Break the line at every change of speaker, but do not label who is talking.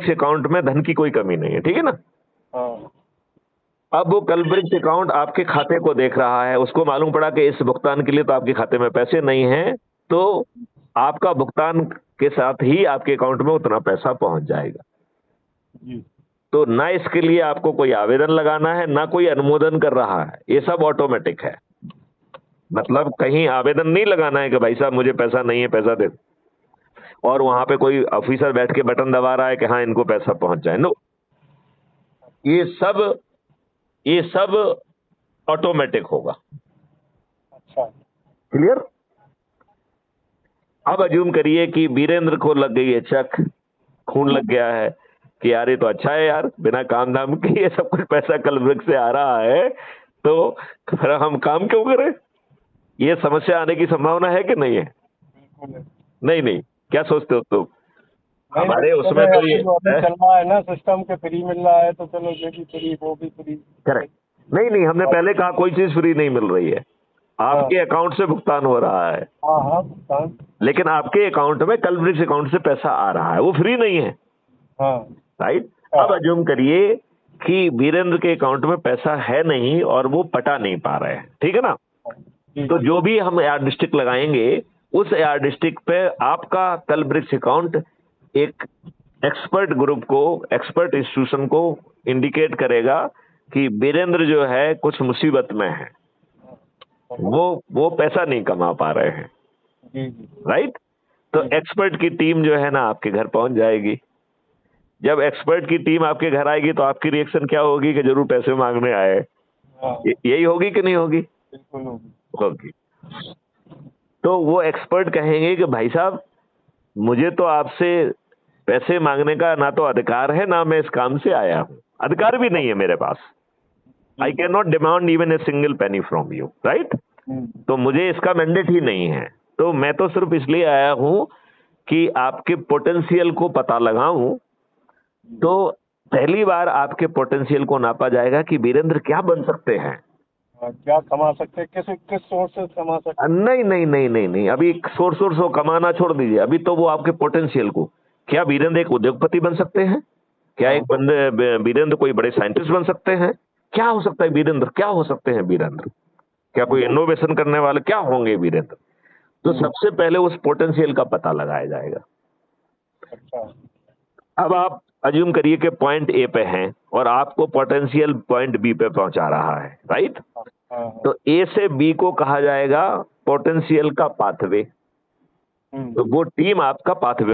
Account में धन की कोई कमी नहीं है, ठीक है ना।
हाँ।
अब वो कल्ब्रिज अकाउंट आपके खाते को देख रहा है, उसको मालूम पड़ा कि इस भुगतान के लिए तो आपके खाते में पैसे नहीं हैं, तो आपका भुगतान के साथ ही आपके अकाउंट में उतना पैसा पहुंच जाएगा।
जी।
तो ना इसके लिए आपको कोई आवेदन लगाना है, ना कोई अनुमोदन कर रहा है, ये सब ऑटोमेटिक है। मतलब कहीं आवेदन नहीं लगाना है कि भाई साहब मुझे पैसा नहीं है, पैसा दे, और वहां पे कोई ऑफिसर बैठ के बटन दबा रहा है कि हाँ इनको पैसा पहुंच जाए। नो, ये सब ये सब ऑटोमेटिक होगा।
अच्छा।
क्लियर। अब अज्यूम करिए कि वीरेंद्र को लग गई है चक, खून लग गया है कि यार ये तो अच्छा है यार, बिना काम धाम के ये सब कुछ पैसा कल से आ रहा है, तो फिर हम काम क्यों करें। ये समस्या आने की संभावना है कि नहीं है।
बिल्कुल है।
नहीं नहीं, क्या सोचते हो तुम।
नहीं
हमारे
नहीं,
उसमें
चलो
तो ये
अभी जो अभी चल रहा है ना सिस्टम के फ्री मिल रहा है, तो चलो ये भी फ्री वो भी फ्री।
करेक्ट। नहीं नहीं, हमने पहले कहा कोई चीज फ्री नहीं मिल रही है,
हाँ
आपके अकाउंट से भुगतान हो रहा है,
हाँ हाँ, भुगतान।
लेकिन आपके अकाउंट में कल अकाउंट से पैसा आ रहा है, वो फ्री नहीं है।
हाँ।
राइट।
हाँ।
अब अज्यूम करिए कि वीरेंद्र के अकाउंट में पैसा है नहीं और वो पटा नहीं पा रहे हैं, ठीक है ना।
जी
तो
जी।
जो भी हम यार्ड डिस्ट्रिक्ट लगाएंगे, उस यार्ड डिस्ट्रिक्ट पे आपका कल अकाउंट एक एक्सपर्ट ग्रुप को, एक्सपर्ट इंस्टीट्यूशन को इंडिकेट करेगा कि वीरेंद्र जो है कुछ मुसीबत में है, वो पैसा नहीं कमा पा रहे हैं।
जी जी।
राइट। तो एक्सपर्ट की टीम जो है ना आपके घर पहुंच जाएगी। जब एक्सपर्ट की टीम आपके घर आएगी तो आपकी रिएक्शन क्या होगी कि जरूर पैसे मांगने आए।
हाँ।
यही होगी कि नहीं होगी।
बिल्कुल होगी।
होगी। तो वो एक्सपर्ट कहेंगे कि भाई साहब मुझे तो आपसे पैसे मांगने का ना तो अधिकार है, ना मैं इस काम से आया हूं, अधिकार भी नहीं है मेरे पास। I can not demand even a single penny from you. Right. तो मुझे इसका मैंडेट ही नहीं है, तो मैं तो सिर्फ इसलिए आया हूं कि आपके पोटेंशियल को पता लगाऊं। तो पहली बार आपके पोटेंशियल को नापा जाएगा कि वीरेंद्र क्या बन सकते हैं।
हाँ, क्या कमा सकते हैं, किस किस सोर्स से कमा सकते
नहीं नहीं नहीं नहीं नहीं, अभी सोर्स सोर्स को कमाना छोड़ दीजिए, अभी तो वो आपके पोटेंशियल को, क्या वीरेंद्र एक उद्योगपति बन सकते हैं, क्या एक बंदे वीरेंद्र कोई बड़े साइंटिस्ट बन सकते हैं, क्या हो सकता है वीरेंद्र, क्या हो सकते हैं वीरेंद्र, क्या कोई इनोवेशन करने वाले क्या होंगे वीरेंद्र। तो सबसे पहले उस पोटेंशियल का पता लगाया जाएगा।
अच्छा।
अब आप अज्यूम करिए कि पॉइंट ए पे हैं और आपको पोटेंशियल पॉइंट बी पे पहुंचा रहा है। राइट।
हाँ।
तो ए से बी को कहा जाएगा पोटेंशियल का पाथवे। तो वो टीम आपका पाथवे